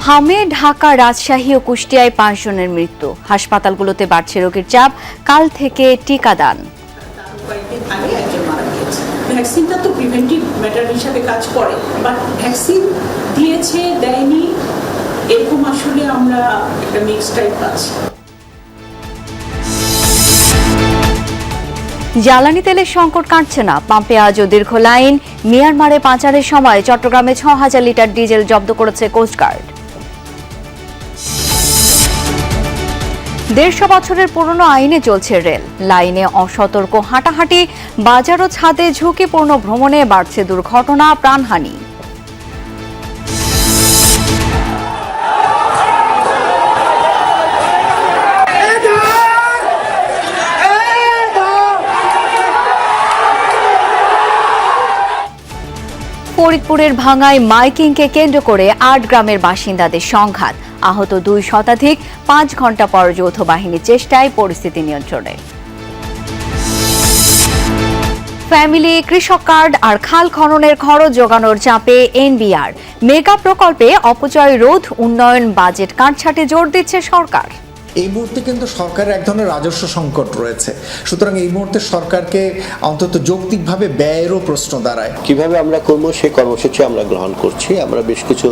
হামে ঢাকা, রাজশাহী ও কুষ্টিয়ায় ৫ জনের মৃত্যু। হাসপাতালগুলোতে বাড়ছে রোগীর চাপ। কাল থেকে টিকাদান। ভ্যাকসিনটা তো প্রিভেন্টিভ মেটার হিসাবে কাজ করে, বাট ভ্যাকসিন দিয়েছে দেয়নি এরকম আসলে আমরা একটা মিক্সড টাইপ পাচ্ছি। জ্বালানি তেলের সংকট কাটছে না। পাম্পে আজও দীর্ঘ লাইন। মিয়ানমারে পাচারের সময় চট্টগ্রামে ৬,০০০ লিটার ডিজেল জব্দ করেছে কোস্টগার্ড। ১৫০ বছরের পুরনো আইনে চলছে রেল। লাইনে অসতর্ক হাঁটাহাঁটি, বাজার ও ছাদে ঝুঁকিপূর্ণ ভ্রমণে বাড়ছে দুর্ঘটনা, প্রাণহানি। ফরিদপুরের ভাঙ্গায় মাইকিংকে কেন্দ্র করে ৮ গ্রামের বাসিন্দাদের সংঘাত। আহত ২ শতাধিক। ৫ ঘণ্টা পর যৌথ বাহিনীর চেষ্টায় পরিস্থিতি নিয়ন্ত্রণে। ফ্যামিলি, কৃষক কার্ড আর খাল খননের খরচ জোগানোর চাপে এনবিআর। মেগা প্রকল্পে অপচয় রোধ, উন্নয়ন বাজেট কাটছাঁটে জোর দিচ্ছে সরকার। এই মুহূর্তে কিন্তু সরকারের এক ধরনের রাজস্ব সংকট রয়েছে। সুতরাং এই মুহূর্তে সরকারকে অন্তত যৌক্তিকভাবে ব্যয়েরও প্রশ্ন দাঁড়ায়। কিভাবে আমরা করব সেই কর্মসূচি আমরা গ্রহণ করছি। আমরা বেশ কিছু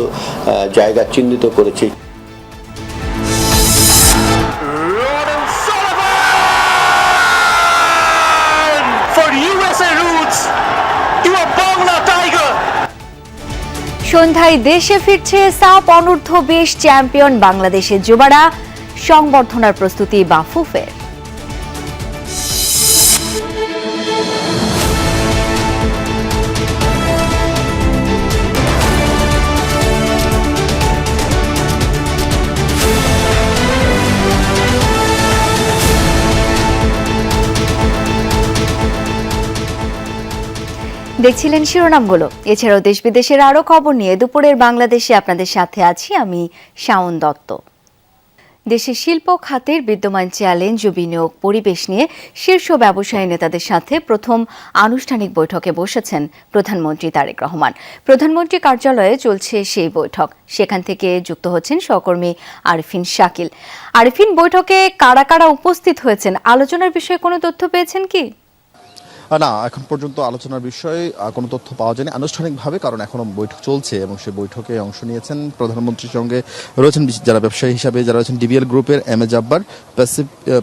জায়গা চিহ্নিত করেছি। সন্ধ্যায় দেশে ফিরছে সাফ অনূর্ধ্ব ২০ চ্যাম্পিয়ন বাংলাদেশের যুবারা। সংবর্ধনার প্রস্তুতি বাফুফের। দেখছিলেন শিরোনামগুলো। এছাড়াও দেশ বিদেশের আরো খবর নিয়ে দুপুরের বাংলাদেশে আপনাদের সাথে আছি আমি শাওন দত্ত। দেশের শিল্প খাতের বিদ্যমান চ্যালেঞ্জ ও বিনিয়োগ পরিবেশ নিয়ে শীর্ষ ব্যবসায়ী নেতাদের সাথে প্রথম আনুষ্ঠানিক বৈঠকে বসেছেন প্রধানমন্ত্রী তারেক রহমান। প্রধানমন্ত্রী কার্যালয়ে চলছে সেই বৈঠক। সেখান থেকে যুক্ত হচ্ছেন সহকর্মী আরিফিন শাকিল। আরিফিন, বৈঠকে কারা কারা উপস্থিত হয়েছেন, আলোচনার বিষয়ে কোনো তথ্য পেয়েছেন কি? না, এখন পর্যন্ত আলোচনার বিষয়ে কোনো তথ্য পাওয়া যায়নি আনুষ্ঠানিকভাবে, কারণ এখনো বৈঠক চলছে এবং সেই বৈঠকে অংশ নিয়েছেন প্রধানমন্ত্রীর সঙ্গে রয়েছেন যারা ব্যবসায়ী হিসাবে যারা রয়েছেন ডিবিএল গ্রুপের এম এ জাব্বার,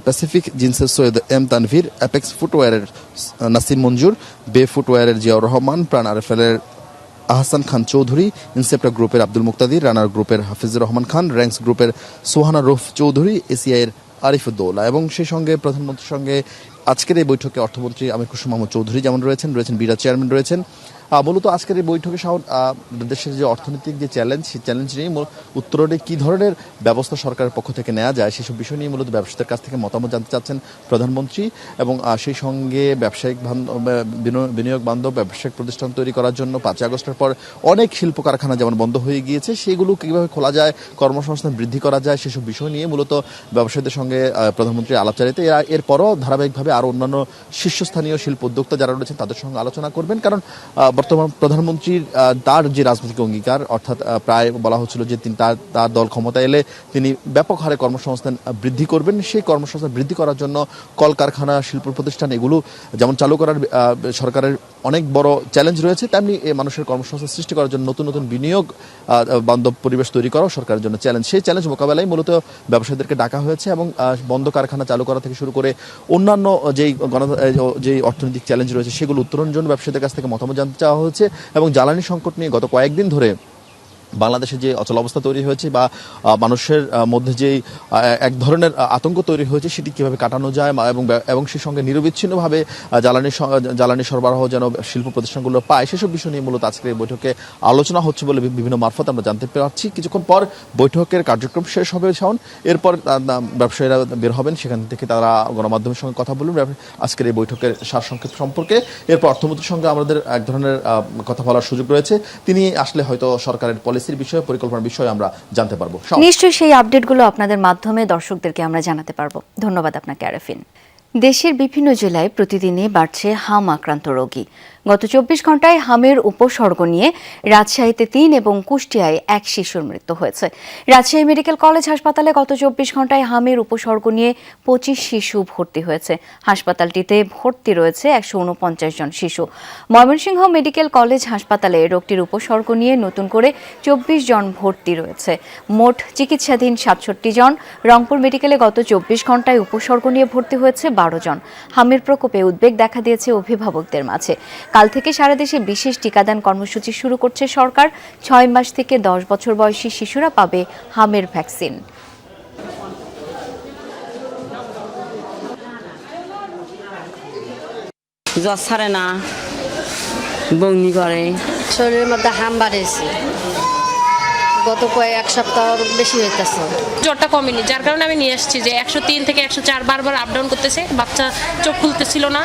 প্যাসিফিক জিন্সের সৈয়দ এম তানভীর, অ্যাপেক্স ফুটওয়্যারের নাসিম মঞ্জুর, বে ফুটওয়্যারের জিয়াউর রহমান, প্রাণ আরএফএলের আহসান খান চৌধুরী, ইনসেপ্টা গ্রুপের আব্দুল মুক্তাদির, রানার গ্রুপের হাফিজুর রহমান খান, র্যাঙ্কস গ্রুপের সোহানা রুফ চৌধুরী, এসিআইয়ের আরিফুদ্দৌলা এবং সেই সঙ্গে প্রধানমন্ত্রীর সঙ্গে আজকের এই বৈঠকে অর্থমন্ত্রী আমির খসরু মাহমুদ চৌধুরী যেমন রয়েছেন বিরা চেয়ারম্যান রয়েছেন। মূলত আজকের এই বৈঠকে দেশের যে অর্থনৈতিক যে চ্যালেঞ্জ, সেই চ্যালেঞ্জ নিয়ে উত্তরে কী ধরনের ব্যবস্থা সরকারের পক্ষ থেকে নেওয়া যায় সেসব বিষয় নিয়ে মূলত ব্যবসায়ীদের কাছ থেকে মতামত জানতে চাচ্ছেন প্রধানমন্ত্রী এবং সেই সঙ্গে ব্যবসায়িক বিনিয়োগ বান্ধব ব্যবসায়িক প্রতিষ্ঠান তৈরি করার জন্য ৫ আগস্টের পর অনেক শিল্প কারখানা যেমন বন্ধ হয়ে গিয়েছে সেগুলো কীভাবে খোলা যায়, কর্মসংস্থান বৃদ্ধি করা যায় সেসব বিষয় নিয়ে মূলত ব্যবসায়ীদের সঙ্গে প্রধানমন্ত্রী আলাপচারিতা। এরপরও ধারাবাহিকভাবে আরও অন্যান্য শীর্ষস্থানীয় শিল্প উদ্যোক্তা যারা রয়েছেন তাদের সঙ্গে আলোচনা করবেন, কারণ বর্তমান প্রধানমন্ত্রীর তার যে রাজনৈতিক অঙ্গীকার, অর্থাৎ প্রায় বলা হচ্ছিল যে তিনি তার দল ক্ষমতায় এলে তিনি ব্যাপক হারে কর্মসংস্থান বৃদ্ধি করবেন। সেই কর্মসংস্থান বৃদ্ধি করার জন্য কলকারখানা, শিল্প প্রতিষ্ঠান এগুলো যেমন চালু করার সরকারের অনেক বড় চ্যালেঞ্জ রয়েছে, তেমনি মানুষের কর্মসংস্থান সৃষ্টি করার জন্য নতুন নতুন বিনিয়োগ বান্ধব পরিবেশ তৈরি করাও সরকারের জন্য চ্যালেঞ্জ। সেই চ্যালেঞ্জ মোকাবেলায় মূলত ব্যবসায়ীদেরকে ডাকা হয়েছে এবং বন্ধ কারখানা চালু করা থেকে শুরু করে অন্যান্য যেই অর্থনৈতিক চ্যালেঞ্জ রয়েছে সেগুলো উত্তরণের জন্য ব্যবসায়ীদের কাছ থেকে মতামত জানতে চাওয়া হয়েছে। এবং জ্বালানি সংকট নিয়ে গত কয়েকদিন ধরে বাংলাদেশে যে অচল অবস্থা তৈরি হয়েছে বা মানুষের মধ্যে যেই এক ধরনের আতঙ্ক তৈরি হয়েছে সেটি কীভাবে কাটানো যায় এবং সেই সঙ্গে নিরবিচ্ছিন্নভাবে জ্বালানি সরবরাহ যেন শিল্প প্রতিষ্ঠানগুলো পায় সেসব বিষয় নিয়ে মূলত আজকের এই বৈঠকে আলোচনা হচ্ছে বলে বিভিন্ন মারফত আমরা জানতে পারছি। কিছুক্ষণ পর বৈঠকের কার্যক্রম শেষ হবে শাওন, এরপর ব্যবসায়ীরা বের হবেন, সেখান থেকে তারা গণমাধ্যমের সঙ্গে কথা বলবেন আজকের এই বৈঠকের সারসংক্ষেপ সম্পর্কে। এরপর অর্থমন্ত্রীর সঙ্গে আমাদের এক ধরনের কথা বলার সুযোগ রয়েছে, তিনি আসলে হয়তো সরকারের পলিসির বিষয়ে, পরিকল্পনার বিষয়ে আমরা জানতে পারবো। নিশ্চয়ই সেই আপডেটগুলো আপনাদের মাধ্যমে দর্শকদেরকে আমরা জানাতে পারবো। ধন্যবাদ আপনাকে আরিফিন। দেশের বিভিন্ন জেলায় প্রতিদিনই বাড়ছে হাম আক্রান্ত রোগী। গত 24 ঘন্টায় হামের উপসর্গ নিয়ে রাজশাহীতে 3 এবং কুষ্টিয়ায় 1 শিশুর মৃত্যু হয়েছে। রাজশাহী মেডিকেল কলেজ হাসপাতালে গত 24 ঘন্টায় হামের উপসর্গ নিয়ে 25 শিশু ভর্তি হয়েছে। হাসপাতালটিতে ভর্তি রয়েছে 149 জন শিশু। ময়মনসিংহ মেডিকেল কলেজ হাসপাতালে রোগটির উপসর্গ নিয়ে নতুন করে 24 জন ভর্তি রয়েছে। মোট চিকিৎসাধীন 67 জন। রংপুর মেডিকেলে গত 24 ঘন্টায় উপসর্গ নিয়ে ভর্তি হয়েছে 12 জন। হামের প্রকোপে উদ্বেগ দেখা দিয়েছে অভিভাবকদের মাঝে। কাল থেকে সারা দেশে বিশেষ টিকাদান কর্মসূচি শুরু করছে সরকার। 6 মাস থেকে 10 বছর বয়সী শিশুরা পাবে হামের ভ্যাকসিন। জ্বর ছাড়ে না, বমি করে, শরীরের মধ্যে হাম বাড়েছে, গত এক সপ্তাহ বেশি হইতেছে। জ্বরটা কমেনি, যার কারণে আমি নিয়ে আসছি যে 103 থেকে 104 বারবার আপ ডাউন করতেছে, বাচ্চা চোখ খুলতেছিল না।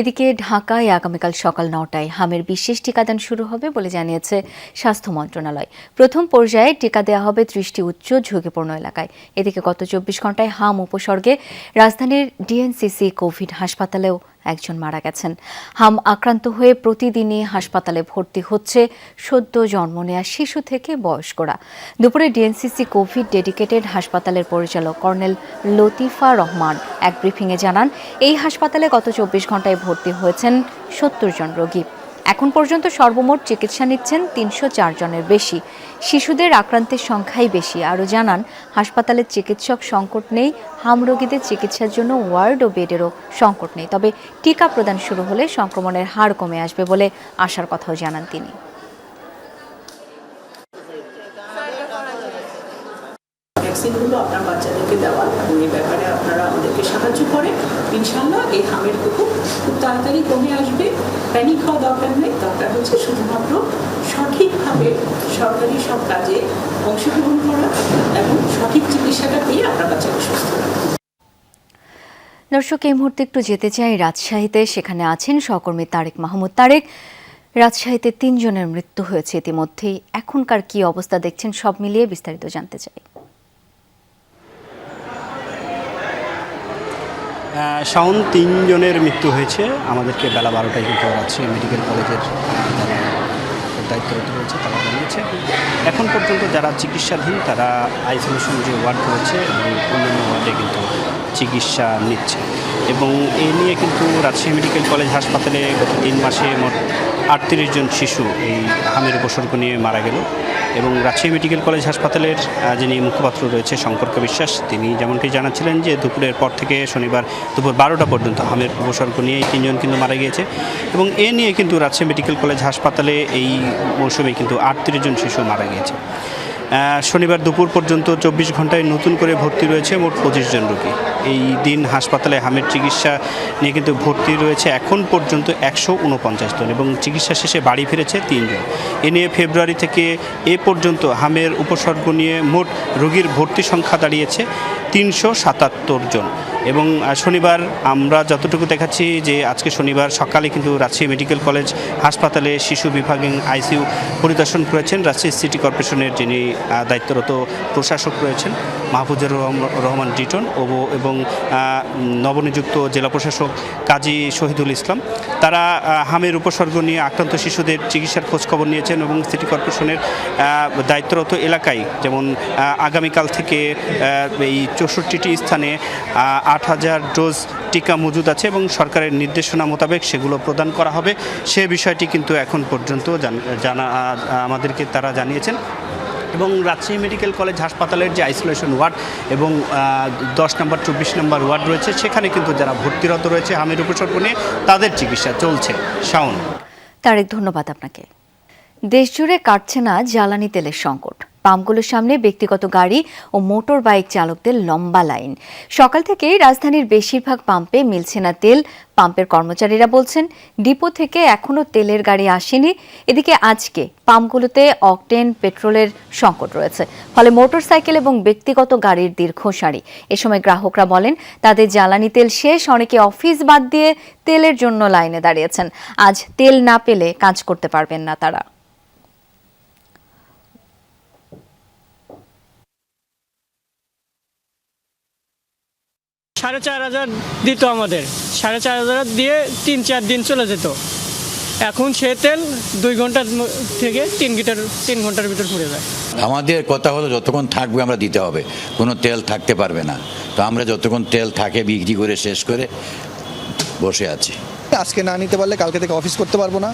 এদিকে ঢাকায় আগামীকাল সকাল 9টায় হামের বিশেষ টিকাদান শুরু হবে বলে জানিয়েছে স্বাস্থ্য মন্ত্রণালয়। প্রথম পর্যায়ে টিকা দেওয়া হবে 30টি উচ্চ ঝুঁকিপূর্ণ এলাকায়। এদিকে গত 24 ঘন্টায় হাম উপসর্গে রাজধানীর ডিএনসিসি কোভিড হাসপাতালেও একজন মারা গেছেন। হাম আক্রান্ত হয়ে প্রতিদিনই হাসপাতালে ভর্তি হচ্ছে সদ্য জন্ম নেওয়া শিশু থেকে বয়স্করা। দুপুরে ডিএনসিসি কোভিড ডেডিকেটেড হাসপাতালের পরিচালক কর্নেল লতিফা রহমান এক ব্রিফিংয়ে জানান, এই হাসপাতালে গত 24 ঘন্টায় ভর্তি হয়েছেন 70 জন রোগী। এখন পর্যন্ত সর্বমোট চিকিৎসা নিচ্ছেন 304 জনের বেশি। শিশুদের আক্রান্তের সংখ্যাই বেশি। আরও জানান, হাসপাতালে চিকিৎসক সংকট নেই, হাম রোগীদের চিকিৎসার জন্য ওয়ার্ড ও বেডেরও সংকট নেই। তবে টিকা প্রদান শুরু হলে সংক্রমণের হার কমে আসবে বলে আশার কথাও জানান তিনি। ভ্যাকসিনগুলো আপনার বাচ্চাদেরকে দেওয়া এবং এই ব্যাপারে আপনারা আমাদেরকে সাহায্য করেন। ইনশাআল্লাহ এই হামের প্রকোপ খুব তাড়াতাড়ি কমে আসবে। প্যানিক হওয়া দরকার নেই, দরকার হচ্ছে শুধুমাত্র সঠিকভাবে সরকারি সব কাজে অংশগ্রহণ করা এবং সঠিক চিকিৎসাটা পেয়ে আপনার বাচ্চাকে সুস্থ রাখা। দর্শক, এই মুহূর্তে একটু যেতে চাই রাজশাহীতে। সেখানে আছেন সহকর্মী তারেক মাহমুদ। তারেক, রাজশাহীতে 3 জনের মৃত্যু হয়েছে ইতিমধ্যেই। এখনকার কি অবস্থা দেখছেন, সব মিলিয়ে বিস্তারিত জানতে চাই। শাওন, 3 জনের মৃত্যু হয়েছে। আমাদেরকে বেলা 12টায় কিন্তু রাজশাহী মেডিকেল কলেজের যারা দায়িত্বরত রয়েছে তারা জানিয়েছে। এখন পর্যন্ত যারা চিকিৎসাধীন তারা আইসোলেশন যে ওয়ার্ড রয়েছে এবং অন্যান্য ওয়ার্ডে কিন্তু চিকিৎসা নিচ্ছে। এবং এ নিয়ে কিন্তু রাজশাহী মেডিকেল কলেজ হাসপাতালে গত 3 মাসে মোট 38 জন শিশু এই হামের উপসর্গ নিয়ে মারা গেল। এবং রাজশাহী মেডিকেল কলেজ হাসপাতালের যিনি মুখপাত্র রয়েছে শঙ্কর বিশ্বাস, তিনি যেমনটি জানাচ্ছিলেন যে দুপুরের পর থেকে শনিবার দুপুর 12টা পর্যন্ত হামের উপসর্গ নিয়ে 3 জন কিন্তু মারা গিয়েছে। এবং এ নিয়ে কিন্তু রাজশাহী মেডিকেল কলেজ হাসপাতালে এই মৌসুমে কিন্তু 38 জন শিশু মারা গিয়েছে। শনিবার দুপুর পর্যন্ত 24 ঘন্টায় নতুন করে ভর্তি রয়েছে মোট 25 জন রোগী। এই দিন হাসপাতালে হামের চিকিৎসা নিয়ে কিন্তু ভর্তি রয়েছে এখন পর্যন্ত 149 জন এবং চিকিৎসা শেষে বাড়ি ফিরেছে 3 জন। এ নিয়ে ফেব্রুয়ারি থেকে এ পর্যন্ত হামের উপসর্গ নিয়ে মোট রোগীর ভর্তি সংখ্যা দাঁড়িয়েছে 377 জন। এবং শনিবার আমরা যতটুকু দেখাচ্ছি যে আজকে শনিবার সকালে কিন্তু রাজশাহী মেডিকেল কলেজ হাসপাতালে শিশু বিভাগে আইসিইউ পরিদর্শন করেছেন রাজশাহী সিটি কর্পোরেশনের যিনি দায়িত্বরত প্রশাসক রয়েছেন মাহফুজুর রহমান টিটন এবং নবনিযুক্ত জেলা প্রশাসক কাজী শহীদুল ইসলাম। তারা হামের উপসর্গ নিয়ে আক্রান্ত শিশুদের চিকিৎসার খোঁজখবর নিয়েছেন এবং সিটি কর্পোরেশনের দায়িত্বরত এলাকায় যেমন আগামীকাল থেকে এই 64টি স্থানে 8,000 ডোজ টিকা মজুদ আছে এবং সরকারের নির্দেশনা মোতাবেক সেগুলো প্রদান করা হবে। সে বিষয়টি কিন্তু এখন পর্যন্ত আমাদেরকে তারা জানিয়েছেন। এবং রাজশাহী মেডিকেল কলেজ হাসপাতালের যে আইসোলেশন ওয়ার্ড এবং 10 নম্বর 24 নম্বর ওয়ার্ড রয়েছে সেখানে কিন্তু যারা ভর্তিরত রয়েছে হামের উপসর্গ নিয়ে তাদের চিকিৎসা চলছে। শাওন। তারেক, ধন্যবাদ আপনাকে। দেশজুড়ে কাটছে না জ্বালানি তেলের সংকট। পাম্পগুলোর সামনে ব্যক্তিগত গাড়ি ও মোটর বাইক চালকদের লম্বা লাইন। সকাল থেকেই রাজধানীর বেশিরভাগ পাম্পে মিলছে না তেল। পাম্পের কর্মচারীরা বলছেন ডিপো থেকে এখনো তেলের গাড়ি আসেনি। এদিকে আজকে পাম্পগুলোতে অকটেন পেট্রোলের সংকট রয়েছে, ফলে মোটরসাইকেল এবং ব্যক্তিগত গাড়ির দীর্ঘ সারি। এ সময় গ্রাহকরা বলেন তাদের জ্বালানি তেল শেষ, অনেকে অফিস বাদ দিয়ে তেলের জন্য লাইনে দাঁড়িয়েছেন। আজ তেল না পেলে কাজ করতে পারবেন না তারা। 4,500 দিত আমাদের 4,500 দিয়ে 3-4 দিন চলে যেত। এখন সে তেল 2 ঘন্টা থেকে 3 ঘন্টার ভিতর পুড়ে যায়। আমাদের কথা হলো যতক্ষণ থাকবে আমরা দিতে হবে, কোনো তেল থাকতে পারবে না। তো আমরা যতক্ষণ তেল থাকে বিক্রি করে শেষ করে বসে আছি। আজকে না নিতে পারলে কালকে থেকে অফিস করতে পারবো না,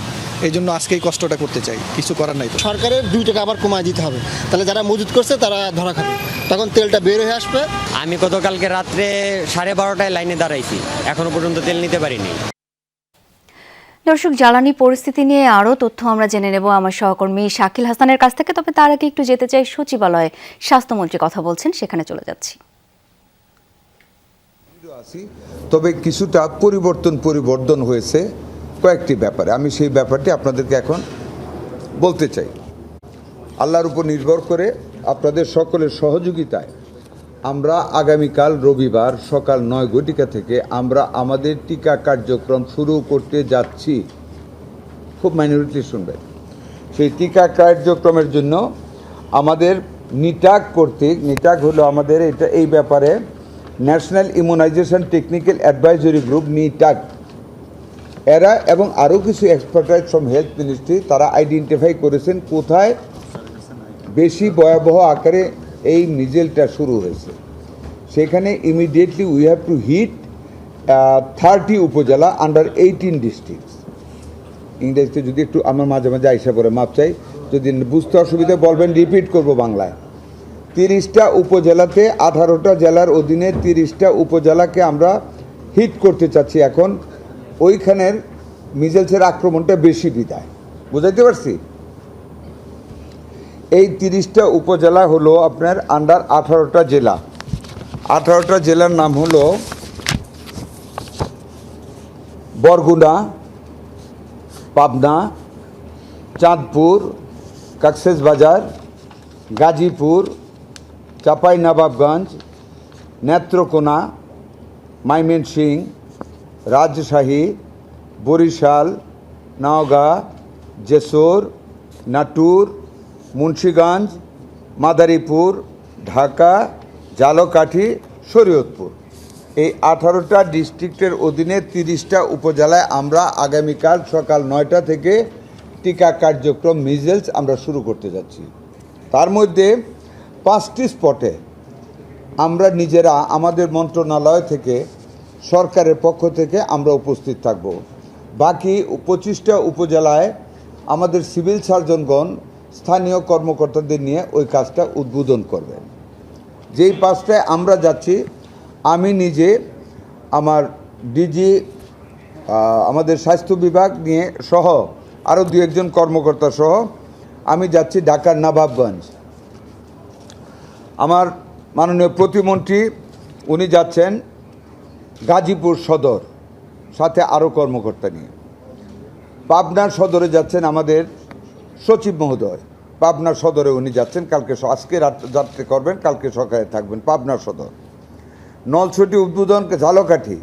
এই জন্য আজকেই কষ্টটা করতে চাই, কিছু করার নাই। সরকারের 2 টাকা আবার কমায় দিতে হবে, তাহলে যারা মজুত করছে তারা ধরা খাবে, তখন তেলটা বের হয়ে আসবে। আমি গতকালকে রাত্রে 12:30টায় লাইনে দাঁড়াইছি, এখনো পর্যন্ত তেল নিতে পারিনি। দর্শক, জ্বালানি পরিস্থিতি নিয়ে আরও তথ্য আমরা জেনে নেব আমার সহকর্মী শাকিল হাসানের কাছ থেকে। তবে তার আগে একটু যেতে চাই সচিবালয়ে, স্বাস্থ্যমন্ত্রী কথা বলছেন, সেখানে চলে যাচ্ছি। তবে কিছুটা পরিবর্তন হয়েছে কয়েকটি ব্যাপারে, আমি সেই ব্যাপারটি আপনাদেরকে এখন বলতে চাই। আল্লাহর উপর নির্ভর করে আপনাদের সকলের সহযোগিতায় আমরা আগামীকাল রবিবার সকাল 9 ঘটিকা থেকে আমরা আমাদের টিকা কার্যক্রম শুরু করতে যাচ্ছি। খুব মাইনরিটি শুনবেন। সেই টিকা কার্যক্রমের জন্য আমাদের নিটাক হলো আমাদের এই ব্যাপারে national immunisation technical advisory group NITAG, এরা এবং আরও কিছু এক্সপার্টাইজ ফ্রম হেলথ মিনিস্ট্রি, তারা আইডেন্টিফাই করেছেন কোথায় বেশি ভয়াবহ আকারে এই মিজেলটা শুরু হয়েছে। সেখানে immediately we have to hit 30 উপজেলা আন্ডার 18 ডিস্ট্রিক্টস। ইংরেজিতে যদি একটু আমার মাঝে মাঝে আইসা পড়ে মাপ চাই, যদি বুঝতে অসুবিধা বলবেন, রিপিট করব বাংলায়। 30টা উপজেলাতে 18টা জেলার অধীনে 30টা উপজেলাকে আমরা হিট করতে চাচ্ছি। এখন ওইখানের মিজেলসের আক্রমণটা বেশি বিদায়, বুঝাইতে পারছি? এই 30টা উপজেলা হলো আপনার আন্ডার 18টা জেলা। 18টা জেলার নাম হলো বরগুনা, পাবনা, চাঁদপুর, কক্সবাজার, গাজীপুর, চাঁপাইনবাবগঞ্জ, নেত্রকোনা, ময়মনসিংহ, রাজশাহী, বরিশাল, নওগাঁ, যশোর, নাটোর, মুন্সিগঞ্জ, মাদারীপুর, ঢাকা, ঝালকাঠি, শরীয়তপুর। এই 18টা ডিস্ট্রিক্টের অধীনে 30টা উপজেলায় আমরা আগামীকাল সকাল 9টা থেকে টিকা কার্যক্রম মিজেলস আমরা শুরু করতে যাচ্ছি। তার মধ্যে 5টি স্পটে আমরা নিজেরা আমাদের মন্ত্রণালয় থেকে সরকারের পক্ষ থেকে আমরা উপস্থিত থাকব। বাকি 25টা উপজেলায় আমাদের সিভিল সার্জনগণ স্থানীয় কর্মকর্তাদের নিয়ে ওই কাজটা উদ্বোধন করবেন। যেই 5টায় আমরা যাচ্ছি, আমি নিজে আমার ডিজি আমাদের স্বাস্থ্য বিভাগ নিয়ে সহ আরও 2-1 কর্মকর্তা সহ আমি যাচ্ছি ঢাকার নবাবগঞ্জ। আমার মাননীয় প্রতিমন্ত্রী উনি যাচ্ছেন গাজীপুর সদর, সাথে আরও কর্মকর্তা নিয়ে। পাবনার সদরে যাচ্ছেন আমাদের সচিব মহোদয়, পাবনার সদরে উনি যাচ্ছেন। আজকে রাত্রে করবেন, কালকে সকালে থাকবেন পাবনার সদর। নলছটি উদ্বোধন ঝালকাঠি,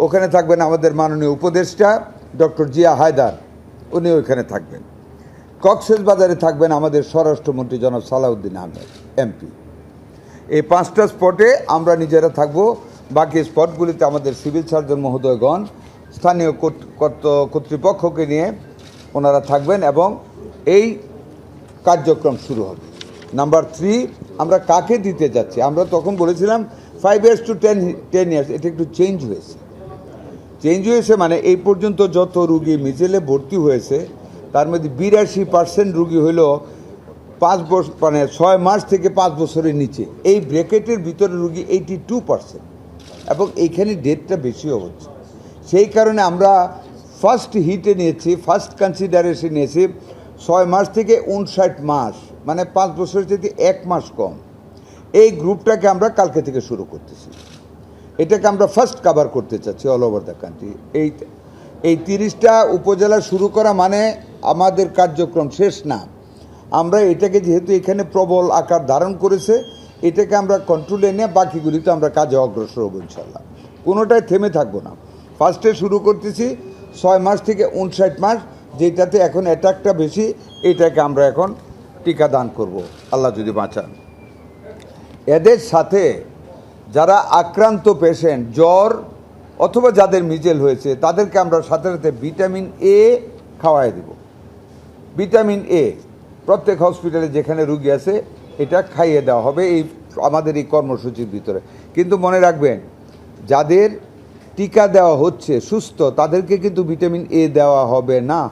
ওখানে থাকবেন আমাদের মাননীয় উপদেষ্টা ডক্টর জিয়া হায়দার, উনি ওইখানে থাকবেন। কক্সবাজারে থাকবেন আমাদের স্বরাষ্ট্রমন্ত্রী জনাব সালাউদ্দিন আহমেদ এমপি। এই 5টা স্পটে আমরা নিজেরা থাকব। বাকি স্পটগুলিতে আমাদের সিভিল সার্জন মহোদয়গণ স্থানীয় কর্তৃপক্ষকে নিয়ে ওনারা থাকবেন এবং এই কার্যক্রম শুরু হবে। নাম্বার 3, আমরা কাকে দিতে যাচ্ছি? আমরা তখন বলেছিলাম 5 years to 10 years, এটা একটু চেঞ্জ হয়েছে। মানে এই পর্যন্ত যত রুগী মিজেলে ভর্তি হয়েছে তার মধ্যে 82% রুগী হইল 5 বছর, মানে 6 মাস থেকে 5 বছরের নিচে। এই ব্র্যাকেটের ভিতরে রুগী 82%, এবং এইখানে ডেটটা বেশিও হচ্ছে। সেই কারণে আমরা ফার্স্ট হিটে নিয়েছি, ফার্স্ট কনসিডারেশন নিয়েছি 6 মাস থেকে 59 মাস, মানে 5 বছরের থেকে 1 মাস কম। এই গ্রুপটাকে আমরা কালকে থেকে শুরু করতেছি। এটাকে আমরা ফার্স্ট কভার করতে চাচ্ছি অল ওভার দ্য কান্ট্রি। এই 30টা উপজেলা শুরু করা মানে আমাদের কার্যক্রম শেষ না। আমরা এটাকে যেহেতু এখানে প্রবল আকার ধারণ করেছে, এটাকে আমরা কন্ট্রোলে নিয়ে বাকিগুলিতে আমরা কাজে অগ্রসর হব ইনশাল্লাহ। কোনোটাই থেমে থাকবো না। ফার্স্টে শুরু করতেছি 6 মাস থেকে 59 মাস, যেটাতে এখন অ্যাটাকটা বেশি, এটাকে আমরা এখন টিকা দান করব আল্লাহ যদি বাঁচান। এদের সাথে যারা আক্রান্ত পেশেন্ট, জ্বর অথবা যাদের মিজেল হয়েছে তাদেরকে আমরা সাথে সাথে ভিটামিন এ খাওয়াই দেব। ভিটামিন এ প্রত্যেক হসপিটালে যেখানে রুগী আছে এটা খাইয়ে দেওয়া হবে এই আমাদের এই কর্মসূচির ভিতরে। কিন্তু মনে রাখবেন, যাদের টিকা দেওয়া হচ্ছে সুস্থ তাদেরকে কিন্তু ভিটামিন এ দেওয়া হবে না।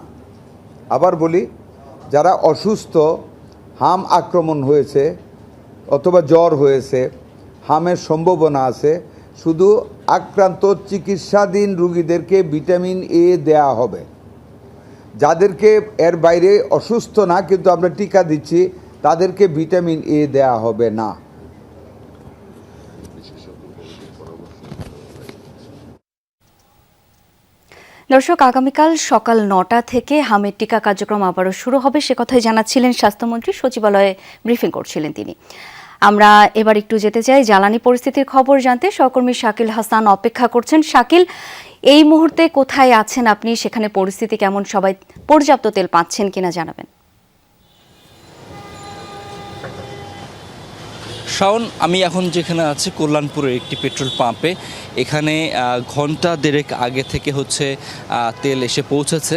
আবার বলি, যারা অসুস্থ, হাম আক্রমণ হয়েছে অথবা জ্বর হয়েছে, হামের সম্ভাবনা আছে, শুধু আক্রান্ত চিকিৎসাধীন রোগীদেরকে ভিটামিন এ দেওয়া হবে। যাদেরকে এর বাইরে অসুস্থ না কিন্তু আমরা টিকা দিচ্ছি তাদেরকে ভিটামিন এ দেওয়া হবে না। দর্শক, আগামীকাল সকাল ৯টা থেকে হামের টিকা কার্যক্রম আবারও শুরু হবে, সে কথাই জানাচ্ছিলেন স্বাস্থ্যমন্ত্রী। সচিবালয়ে ব্রিফিং করছিলেন তিনি। আমরা এবার একটু যেতে চাই জ্বালানি পরিস্থিতির খবর জানতে। সহকর্মী শাকিল হাসান অপেক্ষা করছেন। শাকিল, এই মুহূর্তে কোথায় আছেন আপনি? সেখানে পরিস্থিতি কেমন? সবাই পর্যাপ্ত তেল পাচ্ছেন কিনা জানাবেন। শাওন, আমি এখন যেখানে আছি কল্যাণপুরের একটি পেট্রোল পাম্পে। এখানে ঘন্টা দেড়েক আগে থেকে তেল এসে পৌঁছেছে।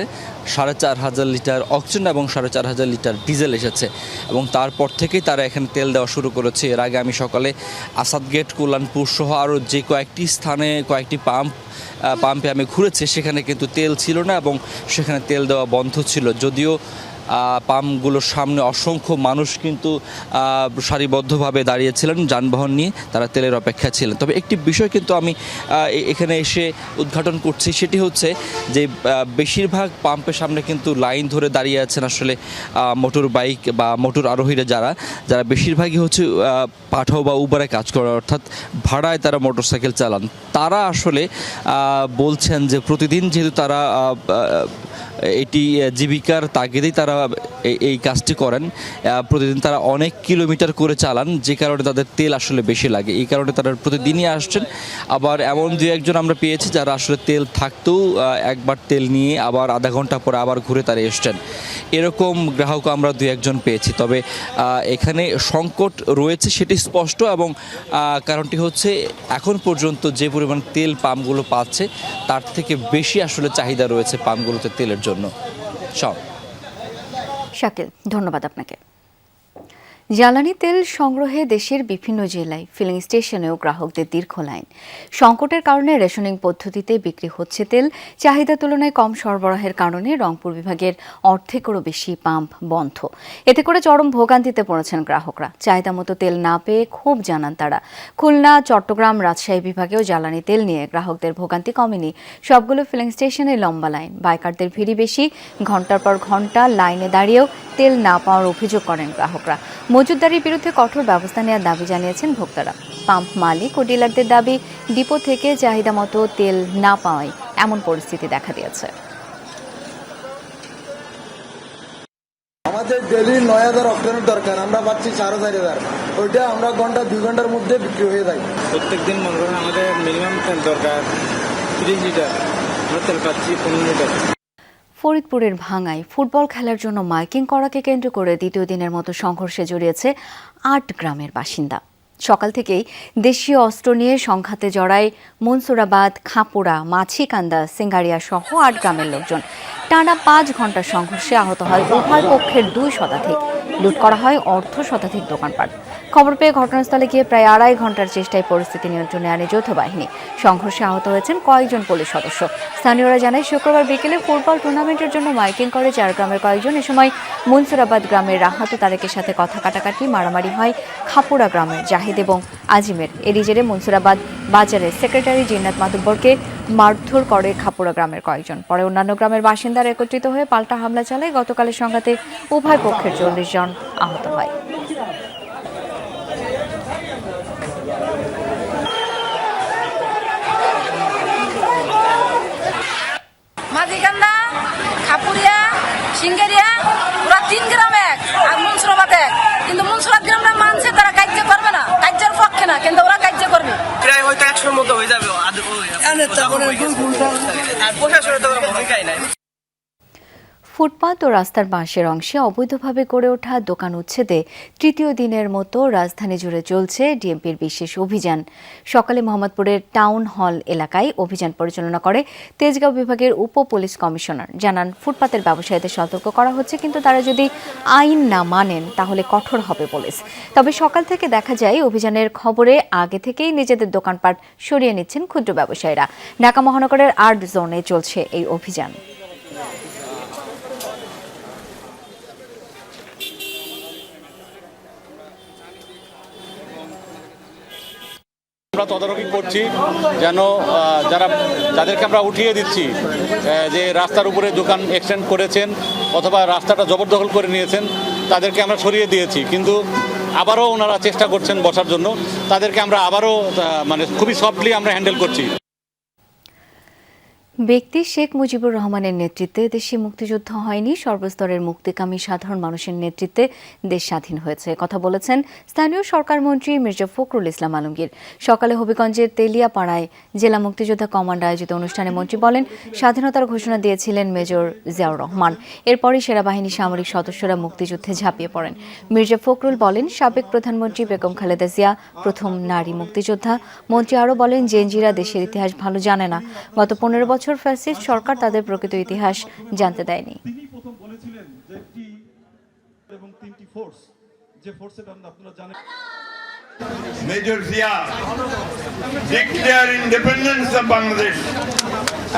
৪,৫০০ লিটার অক্সিজেন এবং ৪,৫০০ লিটার ডিজেল এসেছে এবং তারপর থেকেই তারা এখানে তেল দেওয়া শুরু করেছে। এর আগে আমি সকালে আসাদ গেট, কল্যাণপুর সহ আরও যে কয়েকটি স্থানে কয়েকটি পাম্পে আমি ঘুরেছি, সেখানে কিন্তু তেল ছিল না এবং সেখানে তেল দেওয়া বন্ধ ছিল। যদিও পাম্পগুলোর সামনে অসংখ্য মানুষ কিন্তু সারিবদ্ধভাবে দাঁড়িয়েছিলেন যানবাহন নিয়ে, তারা তেলের অপেক্ষা ছিলেন। তবে একটি বিষয় কিন্তু আমি এখানে এসে উদ্ঘাটন করছি, সেটি হচ্ছে যে বেশিরভাগ পাম্পের সামনে কিন্তু লাইন ধরে দাঁড়িয়ে আছেন আসলে মোটর বাইক বা মোটর আরোহীরা, যারা বেশিরভাগই পাঠাও বা উবারে কাজ করে, অর্থাৎ ভাড়ায় তারা মোটরসাইকেল চালান। তারা আসলে বলছেন যে প্রতিদিন যেহেতু তারা এটি জীবিকার তাগিদেই তারা এই কাজটি করেন, প্রতিদিন তারা অনেক কিলোমিটার করে চালান, যে কারণে তাদের তেল আসলে বেশি লাগে। এই কারণে তারা প্রতিদিনই আসছেন। আবার এমন দু একজন আমরা পেয়েছি যারা আসলে তেল থাকতেও একবার তেল নিয়ে আবার আধা ঘন্টা পরে আবার ঘুরে তারা এসছেন। এরকম গ্রাহক আমরা দু একজন পেয়েছি। তবে এখানে সংকট রয়েছে সেটি স্পষ্ট এবং কারণটি হচ্ছে এখন পর্যন্ত যে পরিমাণ তেল পাম্পগুলো পাচ্ছে তার থেকে বেশি আসলে চাহিদা রয়েছে পাম্পগুলোতে তেলের জন্য। শাকিল, ধন্যবাদ আপনাকে। জ্বালানি তেল সংগ্রহে দেশের বিভিন্ন জেলায় ফিলিং স্টেশনেও গ্রাহকদের দীর্ঘ লাইন। সংকটের কারণে রেশনিং পদ্ধতিতে বিক্রি হচ্ছে তেল। চাহিদা তুলনায় কম সরবরাহের কারণে রংপুর বিভাগের অর্ধেকেরও বেশি পাম্প বন্ধ। এতে করে চরম ভোগান্তিতে পড়েছেন গ্রাহকরা। চাহিদা মতো তেল না পেয়ে ক্ষোভ জানান তারা। খুলনা, চট্টগ্রাম, রাজশাহী বিভাগেও জ্বালানি তেল নিয়ে গ্রাহকদের ভোগান্তি কমেনি। সবগুলো ফিলিং স্টেশনে লম্বা লাইন, বাইকারদের ভিড়ই বেশি। ঘন্টার পর ঘন্টা লাইনে দাঁড়িয়েও তেল না পাওয়ার অভিযোগ করেন গ্রাহকরা। মজুতদারির বিরুদ্ধে কঠোর ব্যবস্থা নেওয়ার দাবি জানিয়েছেন ভোক্তারা। পাম্প মালিক ও ডিলারদের দাবি, ডিপো থেকে চাহিদা মতো তেল না পাওয়ায় এমন পরিস্থিতি দেখা দিয়েছে। আমাদের ডেলি ৯,০০০ অক্টেনের দরকার, আমরা পাচ্ছি ৪,০০০। ওইটা আমরা ঘন্টা ২ ঘন্টার মধ্যে বিক্রি হয়ে যায়। প্রত্যেকদিন মনে করেন আমাদের মিনিমাম তেল দরকার ৩০ লিটার, আমরা তেল পাচ্ছি ১৫ লিটার। ফরিদপুরের ভাঙ্গায় ফুটবল খেলার জন্য মাইকিং করাকে কেন্দ্র করে দ্বিতীয় দিনের মতো সংঘর্ষে জড়িয়েছে ৮ গ্রামের বাসিন্দা। সকাল থেকেই দেশীয় অস্ত্র নিয়ে সংঘাতে জড়ায় মনসুরাবাদ, খাপুড়া, মাছিকান্দা, সিঙ্গারিয়া সহ ৮ গ্রামের লোকজন। টানা ৫ ঘন্টার সংঘর্ষে আহত হয় উভয় পক্ষের ২ শতাধিক। লুট করা হয় অর্ধ শতাধিক দোকানপাট। খবর পেয়ে ঘটনাস্থলে গিয়ে প্রায় ২.৫ ঘন্টার চেষ্টায় পরিস্থিতি নিয়ন্ত্রণে আনে যৌথ বাহিনী। সংঘর্ষে আহত হয়েছেন কয়েকজন পুলিশ সদস্য। স্থানীয়রা জানায়, শুক্রবার বিকেলে ফুটবল টুর্নামেন্টের জন্য মাইকিং করে ৪ গ্রামের কয়েকজন। এ সময় মনসুরাবাদ গ্রামের রাহাত ও তারেকের সাথে কথা কাটাকাটি, মারামারি হয় খাপুড়া গ্রামের জাহিদ এবং আজিমের। এরই জেরে মনসুরাবাদ বাজারের সেক্রেটারি জিন্নাত মাতুব্বরকে মারধর করে খাপুড়া গ্রামের কয়েকজন। পরে অন্যান্য গ্রামের বাসিন্দারা একত্রিত হয়ে পাল্টা হামলা চালায়। গতকালের সংঘাতে উভয় পক্ষের ৪০ জন আহত হয়। মাঝিকান্দা, খাপুরিয়া, সিঙ্গারিয়া, ওরা ৩ গ্রাম এক, আর মনসুরাবাদ এক। কিন্তু মনসুরাবাদ গ্রামরা মানছে তারা কার্য করবে না, কার্যের পক্ষে না, কিন্তু ওরা কার্য করবে। প্রায় হয়তো ১০০-র মতো হয়ে যাবে। আর প্রশাসনের তো ভূমিকাই নাই। ফুটপাত ও রাস্তার পাশের অংশে অবৈধভাবে গড়ে ওঠা দোকান উচ্ছেদে তৃতীয় দিনের মতো রাজধানী জুড়ে চলছে ডিএমপির বিশেষ অভিযান। সকালে মোহাম্মদপুরের টাউন হল এলাকায় অভিযান পরিচালনা করে তেজগাঁও বিভাগের উপ পুলিশ কমিশনার। জানান, ফুটপাতের ব্যবসায়ীদের সতর্ক করা হচ্ছে, কিন্তু তারা যদি আইন না মানেন তাহলে কঠোর হবে পুলিশ। তবে সকাল থেকে দেখা যায় অভিযানের খবরে আগে থেকেই নিজেদের দোকানপাট সরিয়ে নিচ্ছেন ক্ষুদ্র ব্যবসায়ীরা। ঢাকা মহানগরের ৮ জোনে চলছে এই অভিযান। আমরা তদারকি করছি যেন যাদেরকে আমরা উঠিয়ে দিচ্ছি, যে রাস্তার উপরে দোকান এক্সটেন্ড করেছেন অথবা রাস্তাটা জবরদখল করে নিয়েছেন, তাদেরকে আমরা সরিয়ে দিয়েছি, কিন্তু আবারও ওনারা চেষ্টা করছেন বসার জন্য। তাদেরকে আমরা আবারও খুবই সফটলি আমরা হ্যান্ডেল করছি। ব্যক্তি শেখ মুজিবুর রহমানের নেতৃত্বে দেশে মুক্তিযুদ্ধ হয়নি, সর্বস্তরের মুক্তিকামী সাধারণ মানুষের নেতৃত্বে দেশ স্বাধীন হয়েছে, কথা বলেছেন স্থানীয় সরকার মন্ত্রী মির্জা ফখরুল ইসলাম আলমগীর। সকালে হবিগঞ্জের তেলিয়াপাড়ায় জেলা মুক্তিযোদ্ধা কমান্ড আয়োজিত অনুষ্ঠানে মন্ত্রী বলেন, স্বাধীনতার ঘোষণা দিয়েছিলেন মেজর জিয়াউর রহমান। এরপরই সেনাবাহিনী সামরিক সদস্যরা মুক্তিযুদ্ধে ঝাঁপিয়ে পড়েন। মির্জা ফখরুল বলেন, সাবেক প্রধানমন্ত্রী বেগম খালেদা জিয়া প্রথম নারী মুক্তিযোদ্ধা। মন্ত্রী আরও বলেন, জেনজিরা দেশের ইতিহাস ভালো জানে না। গত 15 বছর ফ্যাসিস্ট সরকার তাদের প্রকৃত ইতিহাস জানতে দেয়নি। Major Zia declared independence of Bangladesh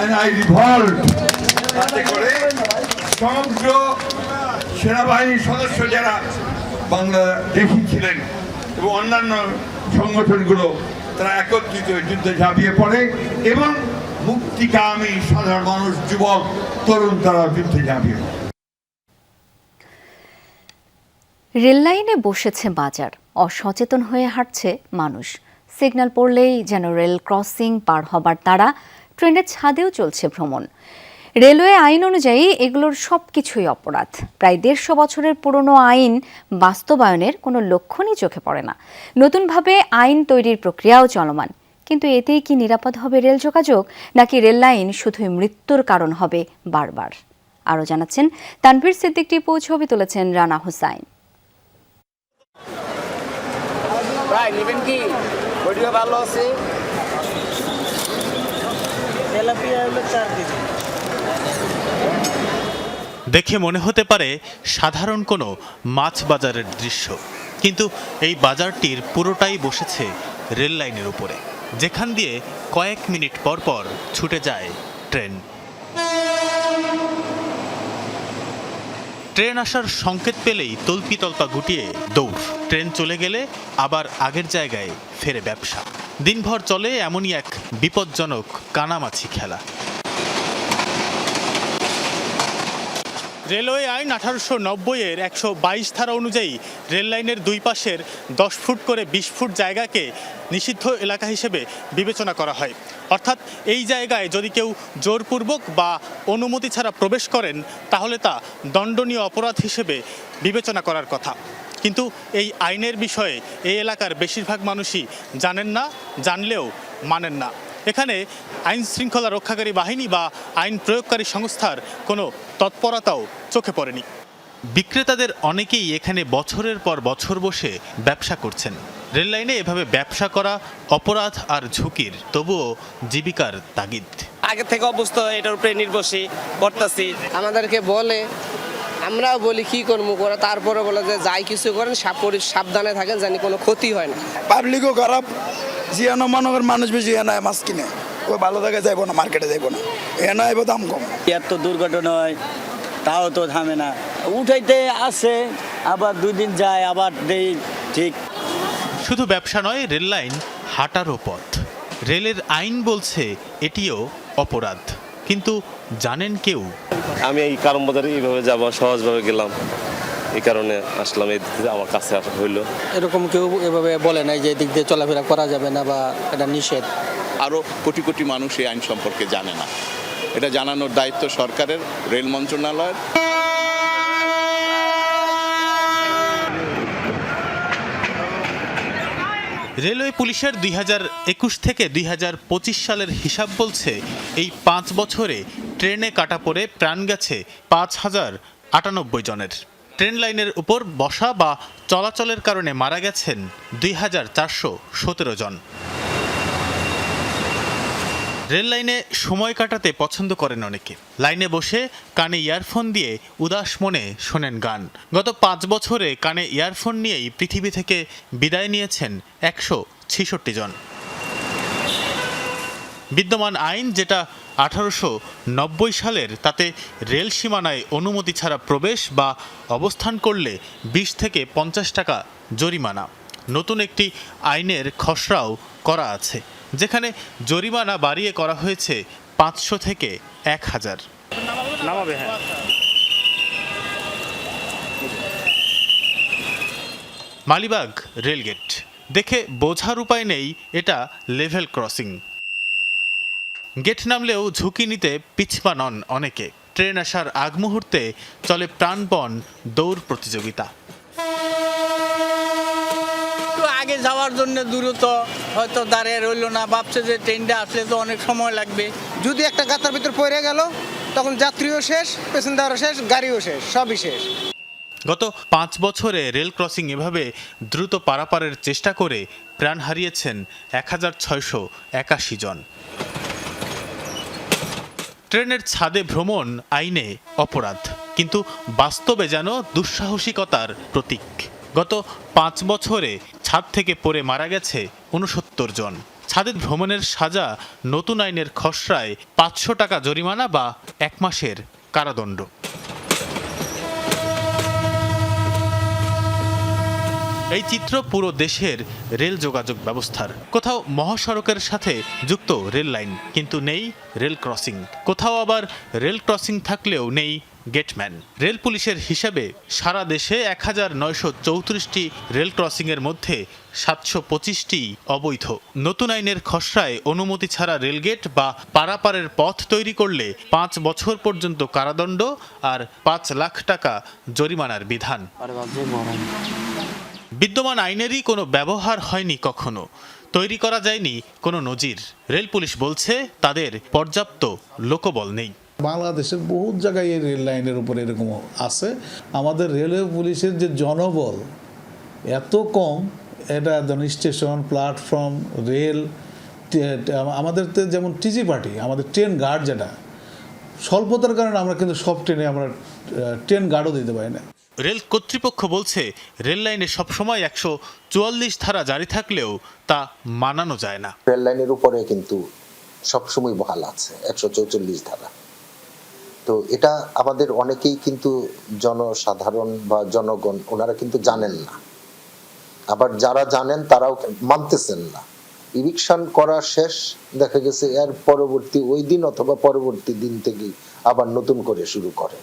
and I revolt. তাতে করে সমগ্র সেনাবাহিনীর সদস্য যারা বাংলাদেশি ছিলেন এবং অন্যান্য সংগঠনগুলো তারা একত্রিত যুদ্ধে ঝাঁপিয়ে পড়ে এবং মুক্তিকামী সাধারণ মানুষ, যুবক, তরুণ তারা যুদ্ধে ঝাঁপিয়ে পড়ে। রেললাইনে বসেছে বাজার, অসচেতন হয়ে হাঁটছে মানুষ। সিগন্যাল পড়লেই যেন রেল ক্রসিং পার হবার তাড়া, ট্রেনের ছাদেও চলছে ভ্রমণ। রেলওয়ে আইন অনুযায়ী এগুলোর সবকিছুই অপরাধ। প্রায় 150 বছরের পুরনো আইন বাস্তবায়নের কোনো লক্ষণই চোখে পড়ে না। নতুনভাবে আইন তৈরির প্রক্রিয়াও চলমান, কিন্তু এতেই কি নিরাপদ হবে রেল যোগাযোগ, নাকি রেল লাইন শুধুই মৃত্যুর কারণ হবে বারবার? আরও জানাচ্ছেন তানভীর সিদ্দিক টিপু, ছবি তুলেছেন রানা হুসাইন। দেখে মনে হতে পারে সাধারণ কোনো মাছ বাজারের দৃশ্য, কিন্তু এই বাজারটির পুরোটাই বসেছে রেল লাইনের উপরে, যেখান দিয়ে কয়েক মিনিট পর পর ছুটে যায় ট্রেন। ট্রেন আসার সংকেত পেলেই তল্পি তল্পা গুটিয়ে দৌড়। ট্রেন চলে গেলে আবার আগের জায়গায় ফেরে ব্যবসা। দিনভর চলে এমনই এক বিপজ্জনক কানামাছি খেলা। রেলওয়ে আইন 1890-এর 122 ধারা অনুযায়ী রেল লাইনের দুই পাশের 10 ফুট করে 20 ফুট জায়গাকে নিষিদ্ধ এলাকা হিসেবে বিবেচনা করা হয়। অর্থাৎ এই জায়গায় যদি কেউ জোরপূর্বক বা অনুমতি ছাড়া প্রবেশ করেন তাহলে তা দণ্ডনীয় অপরাধ হিসেবে বিবেচনা করার কথা। কিন্তু এই আইনের বিষয়ে এই এলাকার বেশিরভাগ মানুষই জানেন না, জানলেও মানেন না। এখানে আইন শৃঙ্খলা রক্ষাকারী বাহিনী বা আইন প্রয়োগকারী সংস্থার কোনো তৎপরতাও চোখে পড়েনি। বিক্রেতাদের অনেকেই এখানে বছরের পর বছর বসে ব্যবসা করছেন। রেল লাইনে এভাবে ব্যবসা করা অপরাধ আর ঝুঁকির, তবুও জীবিকার তাগিদ। আগে থেকে অবস্থা এটার উপরে নির্ভরশীল করতেছি। আমাদেরকে বলে, আমরাও বলি কি করবো, করে তারপরে বলে যে যাই কিছু করেন সাবধানে থাকেন, জানি কোনো ক্ষতি হয় না। পাবলিকও খারাপ, জিয়ানো মনোগর মানুষ বেশি এনায় মাছ কিনে, ওই ভালো জায়গায় যাইবো না, মার্কেটে যাইবো না, এনায় দাম কম। এত দুর্ঘটনা হয় তাও তো থামে না, উঠাইতে আসে, আবার 2 দিন যায়, আবার দেই। ঠিক শুধু ব্যবসা নয়, রেল লাইন হাঁটারও পথ। রেলের আইন বলছে এটিও অপরাধ, কিন্তু জানেন কেউ? আমি এই কারণ বাজারে এইভাবে যাবো, সহজভাবে গেলাম, এই কারণে আসলাম, এই আমার কাছে আসা হইলো। এরকম কেউ এভাবে বলে নাই যে এদিক দিয়ে চলাফেরা করা যাবে না বা এটা নিষেধ। আরও কোটি কোটি মানুষ এই আইন সম্পর্কে জানে না, এটা জানানোর দায়িত্ব সরকারের, রেল মন্ত্রণালয়ের। রেলওয়ে পুলিশের 2021 থেকে 2025 সালের হিসাব বলছে এই 5 বছরে ট্রেনে কাটা পড়ে প্রাণ গেছে 5,098 জনের। ট্রেন লাইনের উপর বসা বা চলাচলের কারণে মারা গেছেন 2,417 জন। রেল লাইনে সময় কাটাতে পছন্দ করেন অনেকে। লাইনে বসে কানে ইয়ারফোন দিয়ে উদাস মনে শোনেন গান। গত 5 বছরে কানে ইয়ারফোন নিয়েই পৃথিবী থেকে বিদায় নিয়েছেন 166 জন। বিদ্যমান আইন, যেটা 1890 সালের, তাতে রেল সীমানায় অনুমতি ছাড়া প্রবেশ বা অবস্থান করলে 20 থেকে 50 টাকা জরিমানা। নতুন একটি আইনের খসড়াও করা আছে, যেখানে জরিমানা বাড়িয়ে করা হয়েছে 500 থেকে 1000। মালিবাগ রেলগেট দেখে বোঝার উপায় নেই এটা লেভেল ক্রসিং। গেট নামলেও ঝুঁকি নিতে পিছপা নন অনেকে। ট্রেন আসার আগ মুহূর্তে চলে প্রাণপণ দৌড় প্রতিযোগিতা। আগে যাওয়ার জন্য দূরত্ব হয়তো দাঁড়িয়ে রইল না, ভাবছে যে ট্রেনটা আসলে তো অনেক সময় লাগবে। যদি একটা গাতার ভিতর পড়ে গেল তখন যাত্রীও শেষ, প্যাসেঞ্জারও শেষ, গাড়িও শেষ, সবই শেষ। গত 5 বছরে রেল ক্রসিং এভাবে দ্রুত পারাপারের চেষ্টা করে প্রাণ হারিয়েছেন 1,681 জন। ট্রেনের ছাদে ভ্রমণ আইনে অপরাধ, কিন্তু বাস্তবে যেন দুঃসাহসিকতার প্রতীক। গত 5 বছরে ছাদ থেকে পড়ে মারা গেছে 69 জন। ছাদে ভ্রমণের সাজা নতুন আইনের খসড়ায় 500 টাকা জরিমানা বা 1 মাসের কারাদণ্ড। এই চিত্র পুরো দেশের রেল যোগাযোগ ব্যবস্থার। কোথাও মহাসড়কের সাথে যুক্ত রেল লাইন, কিন্তু নেই রেল ক্রসিং। কোথাও আবার রেল ক্রসিং থাকলেও নেই গেটম্যান। রেল পুলিশের হিসাবে সারা দেশে 1934টি রেল ক্রসিংয়ের মধ্যে 725টি অবৈধ। নতুন আইনের খসড়ায় অনুমতি ছাড়া রেলগেট বা পারাপারের পথ তৈরি করলে 5 বছর পর্যন্ত কারাদণ্ড আর 5 লাখ টাকা জরিমানার বিধান। বিদ্যমান আইনেরই কোনো ব্যবহার হয়নি কখনো, তৈরি করা যায়নি কোনো নজির। রেল পুলিশ বলছে তাদের পর্যাপ্ত লোকবল নেই। বাংলাদেশের বহু জায়গায় এই রেল লাইনের উপরে এরকম আছে। আমাদের রেলওয়ে পুলিশের যে জনবল এত কম, এটা স্টেশন, প্ল্যাটফর্ম, রেল, আমাদের যেমন টিজি পার্টি, আমাদের ট্রেন গার্ড, যেটা স্বল্পতার কারণে আমরা কিন্তু সব ট্রেনে আমরা ট্রেন গার্ডও দিতে পারি না। রেল কর্তৃপক্ষ বলছে রেল লাইনে সবসময় 144 ধারা জারি থাকলেও তা মানানো যায় না। রেল লাইনের উপরে কিন্তু সবসময় বহাল আছে 144 ধারা। তো এটা আমাদের অনেকেই কিন্তু জনসাধারণ বা জনগণ ওনারা কিন্তু জানেন না, আবার যারা জানেন তারাও মানতেছেন না। ইভিকশন করা শেষ, দেখা গেছে এর পরবর্তী ওই দিন অথবা পরবর্তী দিন থেকে আবার নতুন করে শুরু করে।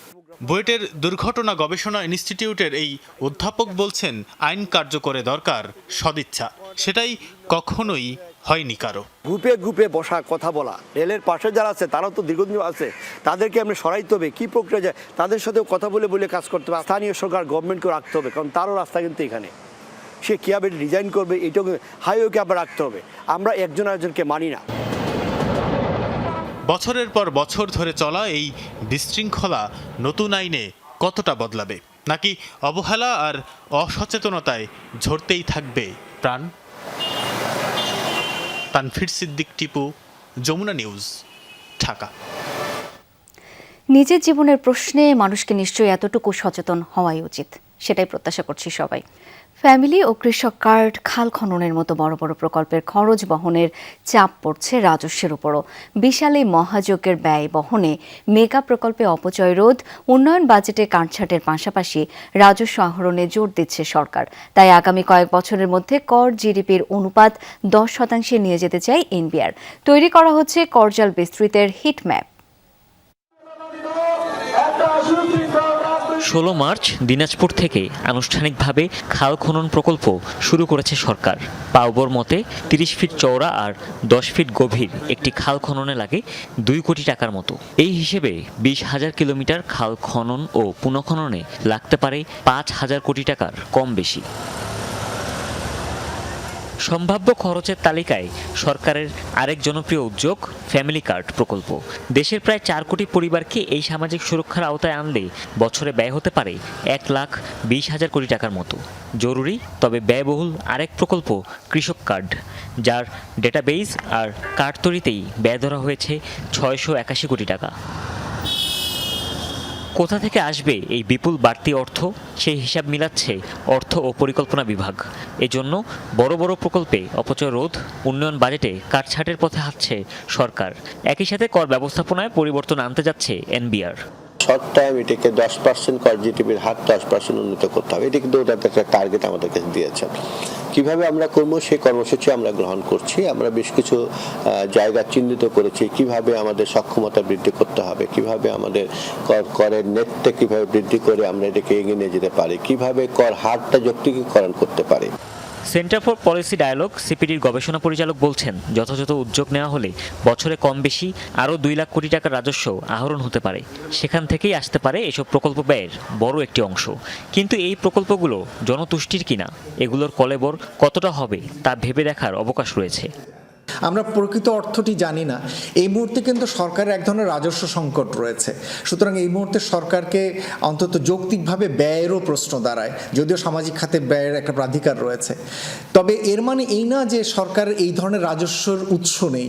বুয়েটের দুর্ঘটনা গবেষণা ইনস্টিটিউটের এই অধ্যাপক বলছেন আইন কার্যকরে দরকার সদিচ্ছা, সেটাই কখনোই হয়নি কারো। গ্রুপে গ্রুপে বসা, কথা বলা, রেলের পাশে যারা আছে তারাও তো দীর্ঘদিন আছে, তাদেরকে আমরা সরাইতে হবে। কী প্রক্রিয়া যায় তাদের সাথেও কথা বলে বলে কাজ করতে হবে। স্থানীয় সরকার, গভর্নমেন্টকেও রাখতে হবে, কারণ তারও রাস্তা কিন্তু এখানে। সে কীভাবে ডিজাইন করবে এটাও হাইওয়েকে আবার রাখতে হবে। আমরা একজন আরেকজনকে মানি না। বছরের পর বছর ধরে চলা এই বিশৃঙ্খলা নতুন আইনে কতটা বদলাবে, নাকি অবহেলা আর অসচেতনতায় ঝরতেই থাকবে প্রাণ? তানফির সিদ্দিক, টিপু, যমুনা নিউজ, ঢাকা। নিজের জীবনের প্রশ্নে মানুষকে নিশ্চয়ই এতটুকু সচেতন হওয়াই উচিত, সেটাই প্রত্যাশা করছি সবাই। ফ্যামিলি ও কৃষক কার্ড, খাল খননের মতো বড় বড় প্রকল্পের খরচ বহনের চাপ পড়ছে রাজস্বের উপরও। বিশাল এই মহাযজ্ঞের ব্যয় বহনে মেগা প্রকল্পে অপচয় রোধ, উন্নয়ন বাজেটে কাটছাঁটের পাশাপাশি রাজস্ব আহরণে জোর দিচ্ছে সরকার। তাই আগামী কয়েক বছরের মধ্যে কর জিডিপির অনুপাত 10% নিয়ে যেতে চায় এনবিআর। তৈরি করা হচ্ছে করজাল বিস্তৃতের হিটম্যাপ। 16 মার্চ দিনাজপুর থেকে আনুষ্ঠানিকভাবে খাল খনন প্রকল্প শুরু করেছে সরকার। পাউবর মতে 30 ফিট চওড়া আর 10 ফিট গভীর একটি খাল খননে লাগে 2 কোটি টাকার মতো। এই হিসেবে 20,000 কিলোমিটার খাল খনন ও পুনঃখননে লাগতে পারে 5,000 কোটি টাকার কম বেশি। সম্ভাব্য খরচের তালিকায় সরকারের আরেক জনপ্রিয় উদ্যোগ ফ্যামিলি কার্ড প্রকল্প। দেশের প্রায় 4 কোটি পরিবারকে এই সামাজিক সুরক্ষার আওতায় আনলে বছরে ব্যয় হতে পারে 1,20,000 কোটি টাকার মতো। জরুরি তবে ব্যয়বহুল আরেক প্রকল্প কৃষক কার্ড, যার ডেটাবেইস আর কার্ড তৈরিতেই ব্যয় ধরা হয়েছে 681 কোটি টাকা। কোথা থেকে আসবে এই বিপুল বাড়তি অর্থ, সেই হিসাব মিলাচ্ছে অর্থ ও পরিকল্পনা বিভাগ। এজন্য বড় বড় প্রকল্পে অপচয় রোধ, উন্নয়ন বাজেটে কাটছাঁটের পথে হাঁটছে সরকার। একই সাথে কর ব্যবস্থাপনায় পরিবর্তন আনতে যাচ্ছে এনবিআর। শর্ট টাইম এটাকে 10% কর জিডিপির হার 10% উন্নীত করতে হবে, এটা কিন্তু ওটা একটা টার্গেট আমাদেরকে দিয়েছে। কিভাবে আমরা করবো সেই কর্মসূচি আমরা গ্রহণ করছি। আমরা বেশ কিছু জায়গা চিহ্নিত করেছি, কিভাবে আমাদের সক্ষমতা বৃদ্ধি করতে হবে, কিভাবে আমাদের করের নেটটা কিভাবে বৃদ্ধি করে আমরা এটাকে এগিয়ে নিয়ে যেতে পারি, কিভাবে কর হারটা যৌক্তিকীকরণ করতে পারি। সেন্টার ফর পলিসি ডায়ালগ সিপিডির গবেষণা পরিচালক বলছেন, যথাযথ উদ্যোগ নেওয়া হলে বছরে কম বেশি আরও 2 লাখ কোটি টাকার রাজস্ব আহরণ হতে পারে। সেখান থেকেই আসতে পারে এসব প্রকল্প ব্যয়ের বড় একটি অংশ। কিন্তু এই প্রকল্পগুলো জনতুষ্টির কিনা, এগুলোর কলেবর কতটা হবে তা ভেবে দেখার অবকাশ রয়েছে। আমরা প্রকৃত অর্থটি জানি না। এই মুহূর্তে কিন্তু সরকারের এক ধরনের রাজস্ব সংকট রয়েছে, সুতরাং এই মুহূর্তে সরকারকে অন্তত যৌক্তিকভাবে ব্যয়েরও প্রশ্ন দাঁড়ায়, যদিও সামাজিক খাতে ব্যয়ের একটা প্রাধিকার রয়েছে। তবে এর মানে এই না যে সরকারের এই ধরনের রাজস্বর উৎস নেই।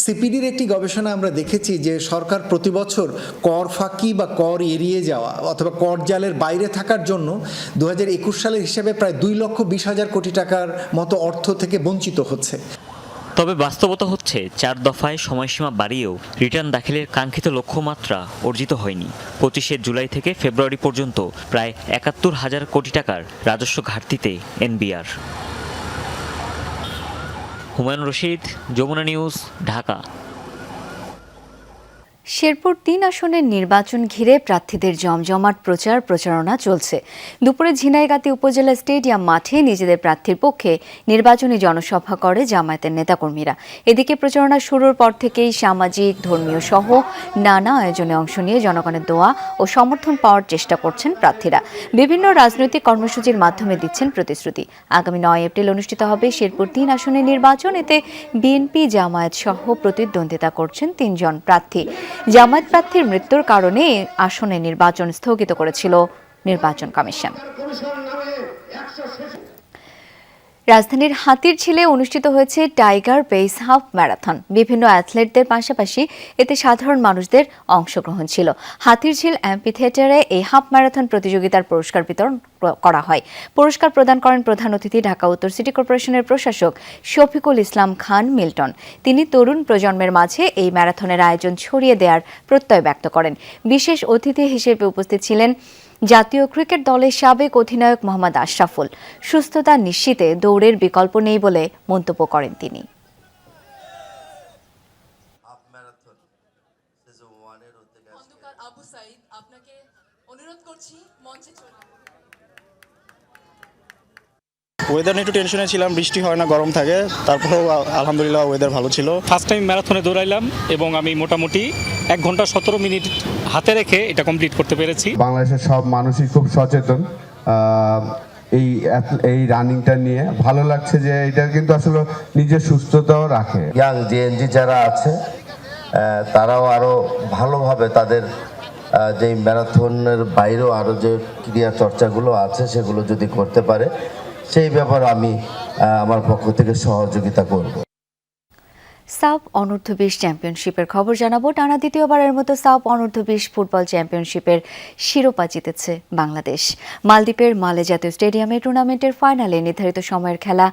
সিপিডির একটি গবেষণা আমরা দেখেছি যে সরকার প্রতি বছর কর ফাঁকি বা কর এড়িয়ে যাওয়া অথবা কর জালের বাইরে থাকার জন্য 2021 সালের হিসেবে প্রায় 2,20,000 কোটি টাকার মতো অর্থ থেকে বঞ্চিত হচ্ছে। তবে বাস্তবতা হচ্ছে 4 দফায় সময়সীমা বাড়িয়েও রিটার্ন দাখিলের কাঙ্ক্ষিত লক্ষ্যমাত্রা অর্জিত হয়নি। 25শে জুলাই থেকে ফেব্রুয়ারি পর্যন্ত প্রায় 71,000 কোটি টাকার রাজস্ব ঘাটতিতে এনবিআর। হুমায়ুন রশিদ, যমুনা নিউজ, ঢাকা। শেরপুর 3 আসনের নির্বাচন ঘিরে প্রার্থীদের জমজমাট প্রচারণা চলছে। দুপুরে ঝিনাইগাতী উপজেলা স্টেডিয়াম মাঠে নিজেদের প্রার্থীর পক্ষে নির্বাচনী জনসভা করে জামায়াতের নেতাকর্মীরা। এদিকে প্রচারণা শুরুর পর থেকেই সামাজিক, ধর্মীয় সহ নানা আয়োজনে অংশ নিয়ে জনগণের দোয়া ও সমর্থন পাওয়ার চেষ্টা করছেন প্রার্থীরা। বিভিন্ন রাজনৈতিক কর্মসূচির মাধ্যমে দিচ্ছেন প্রতিশ্রুতি। আগামী 9 এপ্রিল অনুষ্ঠিত হবে শেরপুর 3 আসনের নির্বাচন। এতে বিএনপি, জামায়াত সহ প্রতিদ্বন্দ্বিতা করছেন 3 জন প্রার্থী। জামায়াত প্রার্থীর মৃত্যুর কারণে আসনে নির্বাচন স্থগিত করেছিল নির্বাচন কমিশন। রাজধানীর হাতিরঝিলে অনুষ্ঠিত হয়েছে টাইগার পেস হাফ ম্যারাথন। বিভিন্ন অ্যাথলেটদের পাশাপাশি এতে সাধারণ মানুষদের অংশগ্রহণ ছিল। হাতিরঝিল অ্যাম্পি থিয়েটারে এই হাফ ম্যারাথন প্রতিযোগিতার পুরস্কার বিতরণ করা হয়। পুরস্কার প্রদান করেন প্রধান অতিথি ঢাকা উত্তর সিটি কর্পোরেশনের প্রশাসক শফিকুল ইসলাম খান মিল্টন। তিনি তরুণ প্রজন্মের মাঝে এই ম্যারাথনের আয়োজন ছড়িয়ে দেওয়ার প্রত্যয় ব্যক্ত করেন। বিশেষ অতিথি হিসেবে উপস্থিত ছিলেন জাতীয় ক্রিকেট দলের সাবেক অধিনায়ক মোহাম্মদ আশরাফুল। সুস্থতা নিশ্চিতে দৌড়ের বিকল্প নেই বলে মন্তব্য করেন তিনি। ওয়েদার নিয়ে একটু টেনশনে ছিলাম, বৃষ্টি হয় না, গরম থাকে, তারপরেও আলহামদুলিল্লাহ ওয়েদার ভালো ছিল। ফার্স্ট টাইম ম্যারাথনে দৌড়াইলাম এবং আমি মোটামুটি 1 ঘন্টা 17 মিনিট হাতে রেখে এটা কমপ্লিট করতে পেরেছি। বাংলাদেশের সব মানুষই খুব সচেতন এই রানিংটা নিয়ে। ভালো লাগছে যে এটা কিন্তু আসলে নিজের সুস্থতাও রাখে। ইয়াং জেএনজি যারা আছে তারাও আরো ভালোভাবে তাদের যে ম্যারাথনের বাইরেও আরো যে ক্রিয়া চর্চাগুলো আছে সেগুলো যদি করতে পারে, সেই ব্যাপারে আমি আমার পক্ষ থেকে সহযোগিতা করব। সাব অনূর্ধ্ব 20 চ্যাম্পিয়নশিপের খবর জানাবো। টানা দ্বিতীয়বারের মতো সাব অনূর্ধ্ব 20 ফুটবল চ্যাম্পিয়নশিপের শিরোপা জিতেছে বাংলাদেশ। মালদ্বীপের মালে জাতীয় স্টেডিয়ামে টুর্নামেন্টের ফাইনালে নির্ধারিত সময়ের খেলা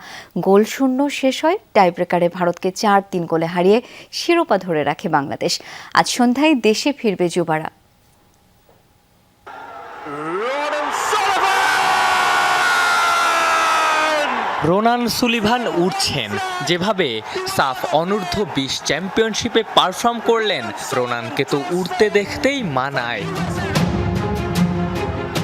গোলশূন্য শেষ হয়। টাইব্রেকারে ভারতকে 4-3 গোলে হারিয়ে শিরোপা ধরে রাখে বাংলাদেশ। আজ সন্ধ্যায় দেশে ফিরবে যুবারা। রোনান সুলিভান উঠছেন, যেভাবে সাফ অনূর্ধ্ব 20 চ্যাম্পিয়নশিপে পারফর্ম করলেন, রোনানকে তো উঠতে দেখতেই মানায়।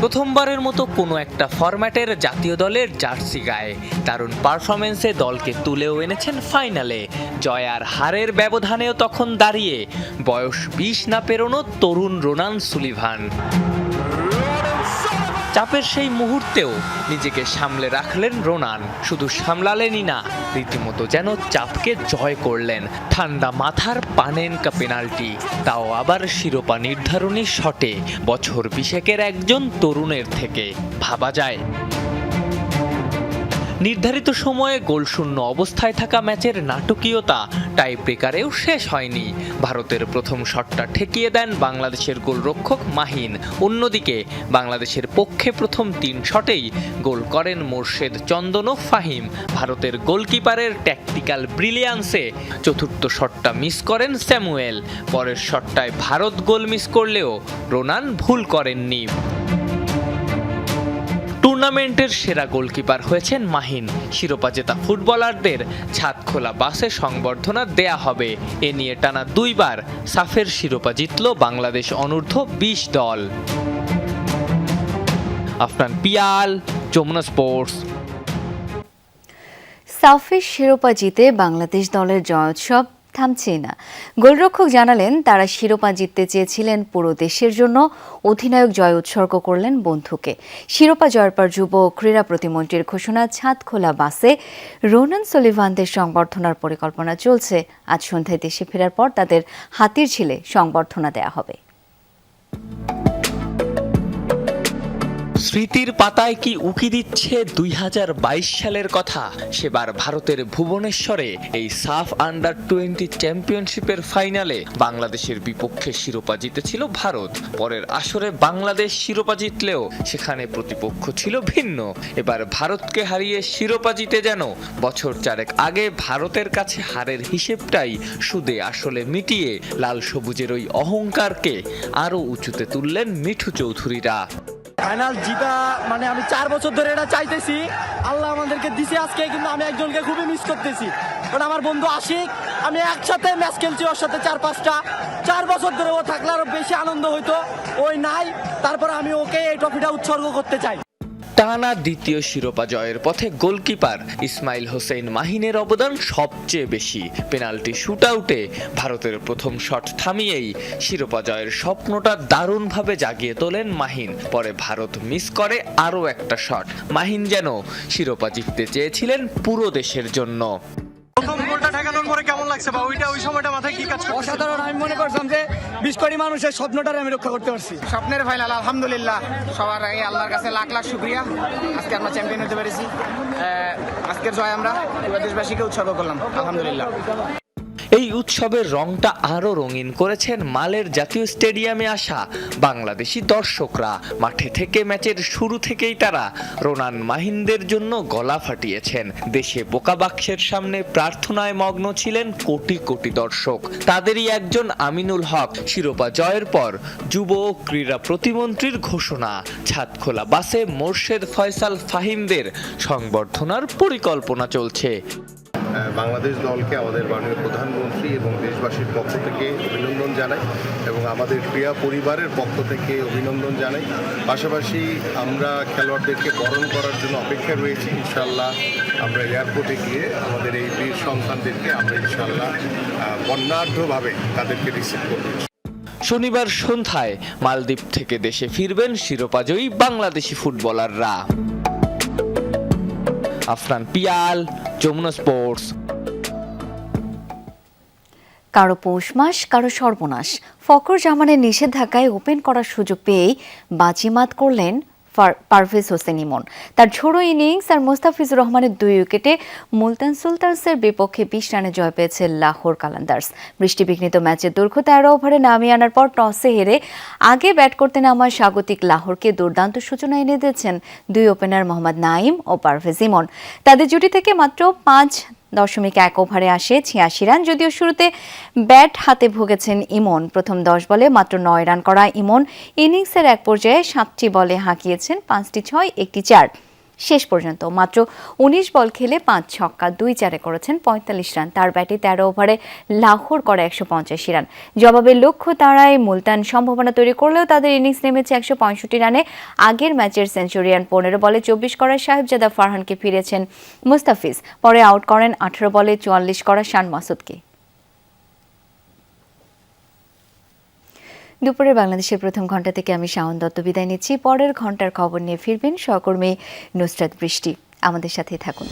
প্রথমবারের মতো কোনো একটা ফরম্যাটের জাতীয় দলের জার্সি গায়ে দারুণ পারফরমেন্সে দলকে তুলেও এনেছেন ফাইনালে। জয় আর হারের ব্যবধানেও তখন দাঁড়িয়ে বয়স 20 না পেরোনো তরুণ রোনান সুলিভান। চাপের সেই মুহূর্তেও নিজেকে সামলে রাখলেন রোনান। শুধু সামলালেনই না, রীতিমতো যেন চাপকে জয় করলেন। ঠান্ডা মাথার পানেনকা পেনাল্টি, তাও আবার শিরোপা নির্ধারণী শটে। বছর 20 একজন তরুণের থেকে ভাবা যায়। নির্ধারিত সময়ে গোলশূন্য অবস্থায় থাকা ম্যাচের নাটকীয়তা টাই ব্রেকারেও শেষ হয়নি। ভারতের প্রথম শটটা ঠেকিয়ে দেন বাংলাদেশের গোলরক্ষক মাহিন। অন্যদিকে বাংলাদেশের পক্ষে প্রথম 3 শটেই গোল করেন মোর্শেদ, চন্দন ও ফাহিম। ভারতের গোলকিপারের ট্যাকটিক্যাল ব্রিলিয়ান্সে চতুর্থ শটটা মিস করেন স্যামুয়েল। পরের শটটায় ভারত গোল মিস করলেও রোনান ভুল করেননি। টুর্নামেন্টের সেরা গোলকিপার হয়েছেন মাহিন। শিরোপা জেতা ফুটবলারদের ছাদ খোলা বাসে সংবর্ধনা দেয়া হবে। এ নিয়ে টানা 2 বার সাফের শিরোপা জিতল বাংলাদেশ অনূর্ধ্ব 20 দল। আফনান পিয়াল, যমুনা স্পোর্টস। সাফের শিরোপা জিতে বাংলাদেশ দলের জয়োৎসব থামছেই না। গোলরক্ষক জানালেন তারা শিরোপা জিততে চেয়েছিলেন পুরো দেশের জন্য। অধিনায়ক জয় উৎসর্গ করলেন বন্ধুকে। শিরোপা জয়ের পর যুব ও ক্রীড়া প্রতিমন্ত্রীর ঘোষণা, ছাদ খোলা বাসে রোনান সলিভানদের সংবর্ধনার পরিকল্পনা চলছে। আজ সন্ধ্যায় দেশে ফেরার পর তাদের হাতির ঝিলে সংবর্ধনা দেয়া হবে। স্মৃতির পাতায় কি উকি দিচ্ছে 2022 সালের কথা? সেবার ভারতের ভুবনেশ্বরে এই সাফ আন্ডার 20 চ্যাম্পিয়নশিপের ফাইনালে বাংলাদেশের বিপক্ষে শিরোপা জিতেছিল ভারত। পরের আসরে বাংলাদেশ শিরোপা জিতলেও সেখানে প্রতিপক্ষ ছিল ভিন্ন। এবার ভারতকে হারিয়ে শিরোপা জিতে যেন বছর 4 আগে ভারতের কাছে হারের হিসেবটাই সুদে আসলে মিটিয়ে লাল সবুজের ওই অহংকারকে আরো উঁচুতে তুললেন মিঠু চৌধুরীরা। ফাইনাল জিতা মানে আমি 4 বছর ধরে এটা চাইতেছি, আল্লাহ আমাদেরকে দিছে আজকে, কিন্তু আমি একজনকে খুবই মিস করতেছি। কারণ আমার বন্ধু আশিক, আমি একসাথে ম্যাচ খেলছি ওর সাথে 4-5টা। 4 বছর ধরে ও থাকলে আরো বেশি আনন্দ হইতো, ওই নাই। তারপর আমি ওকে এই ট্রফিটা উৎসর্গ করতে চাই। টানা দ্বিতীয় শিরোপা জয়ের পথে গোলকিপার ইসমাইল হোসেন মাহিনের অবদান সবচেয়ে বেশি। পেনাল্টি শুটআউটে ভারতের প্রথম শট থামিয়েই শিরোপা জয়ের স্বপ্নটা দারুণভাবে জাগিয়ে তোলেন মাহিন। পরে ভারত মিস করে আরও একটা শট। মাহিন যেন শিরোপা জিততে চেয়েছিলেন পুরো দেশের জন্য। প্রথম গোলটা ঠেকানোর পরে কেমন লাগছে বা ওই সময়টা মাথায় কি কাজ করছে? অসাধারণ। আমি মনে করছিলাম যে 20 কোটি মানুষের স্বপ্নটারে আমি রক্ষা করতে পারছি। স্বপ্নের ফাইনাল, আলহামদুলিল্লাহ। সবার আগে আল্লাহর কাছে লাখ লাখ শুকরিয়া, আজকে আমরা চ্যাম্পিয়ন হতে পেরেছি। আজকের জয় আমরা দেশবাসীকে উৎসর্গ করলাম, আলহামদুলিল্লাহ। এই উৎসবের রংটা আরো রঙিন করেছেন মালের জাতীয় স্টেডিয়ামে আসা বাংলাদেশি দর্শকরা। মাঠে থেকে ম্যাচের শুরু থেকেই তারা রোনান মাহিনদের জন্য গলা ফাটিয়েছেন। দেশে বোকা বাক্সের সামনে প্রার্থনায় মগ্ন ছিলেন কোটি কোটি দর্শক। তাদেরই একজন আমিনুল হক। শিরোপা জয়ের পর যুব ও ক্রীড়া প্রতিমন্ত্রীর ঘোষণা, ছাদ খোলা বাসে মোর্শেদ, ফয়সাল, ফাহিমদের সংবর্ধনার পরিকল্পনা চলছে। বাংলাদেশ দলকে আমাদের মাননীয় প্রধানমন্ত্রী এবং দেশবাসীর পক্ষ থেকে অভিনন্দন জানাই এবং আমাদের ক্রীড়া পরিবারের পক্ষ থেকে অভিনন্দন জানাই। পাশাপাশি আমরা খেলোয়াড়দেরকে বরণ করার জন্য অপেক্ষা রয়েছি। ইনশাল্লাহ আমরা এয়ারপোর্টে গিয়ে আমাদের এই বীর সন্তানদেরকে আমরা ইনশাল্লাহ বর্ণাঢ্যভাবে তাদেরকে রিসিভ করব। শনিবার সন্ধ্যায় মালদ্বীপ থেকে দেশে ফিরবেন শিরোপাজয়ী বাংলাদেশি ফুটবলাররা। আফনান পিয়াল, যমুনা স্পোর্টস। কারো পৌষ মাস, কারো সর্বনাশ। ফখর জামানের নিষেধাজ্ঞায় ওপেন করার সুযোগ পেয়েই বাজিমাত করলেন পারভেজ হোসেন ইমন। তার ঝোড়ো ইনিংস আর মোস্তাফিজুর রহমানের 2 উইকেটে মুলতান সুলতানসের বিপক্ষে 20 রানে জয় পেয়েছে লাহোর কালান্দার্স। বৃষ্টিবিঘ্নিত ম্যাচের দৈর্ঘ্য 13 ওভারে নামিয়ে আনার পর টসে হেরে আগে ব্যাট করতে নামা স্বাগতিক লাহোরকে দুর্দান্ত সূচনা এনে দিয়েছেন 2 ওপেনার মোহাম্মদ নাইম ও পারভেজ ইমন। তাদের জুটি থেকে মাত্র 5.1 ওভারে আসে 86 রান। যদিও শুরুতে ব্যাট হাতে ভুগেছেন ইমন। প্রথম 10 বলে মাত্র 9 রান করা ইমন ইনিংসের এক পর্যায়ে 7টি বলে হাঁকিয়েছেন 5টি 6, 1টি 4। শেষ পর্যন্ত মাত্র 19 বল খেলে 5 ছক্কা 2 চারে করেছেন 45 রান। তার ব্যাটে 13 ওভারে লাহোর করে 185 রান। জবাবে লক্ষ্য তাড়ায় মুলতান সম্ভাবনা তৈরি করলেও তাদের ইনিংস নেমেছে 165 রানে। আগের ম্যাচের সেঞ্চুরিয়ান 15 বলে 24 করা সাহেবজাদা ফারহানকে ফিরেছেন মুস্তাফিজ। পরে আউট করেন 18 বলে 44 করা শান মাসুদকে। দুপুরে বাংলাদেশের প্রথম ঘন্টা থেকে আমি শাওন দত্ত বিদায় নিচ্ছি। পরের ঘন্টার খবর নিয়ে ফিরবেন সহকর্মী নুসরাত বৃষ্টি। আমাদের সাথেই থাকুন।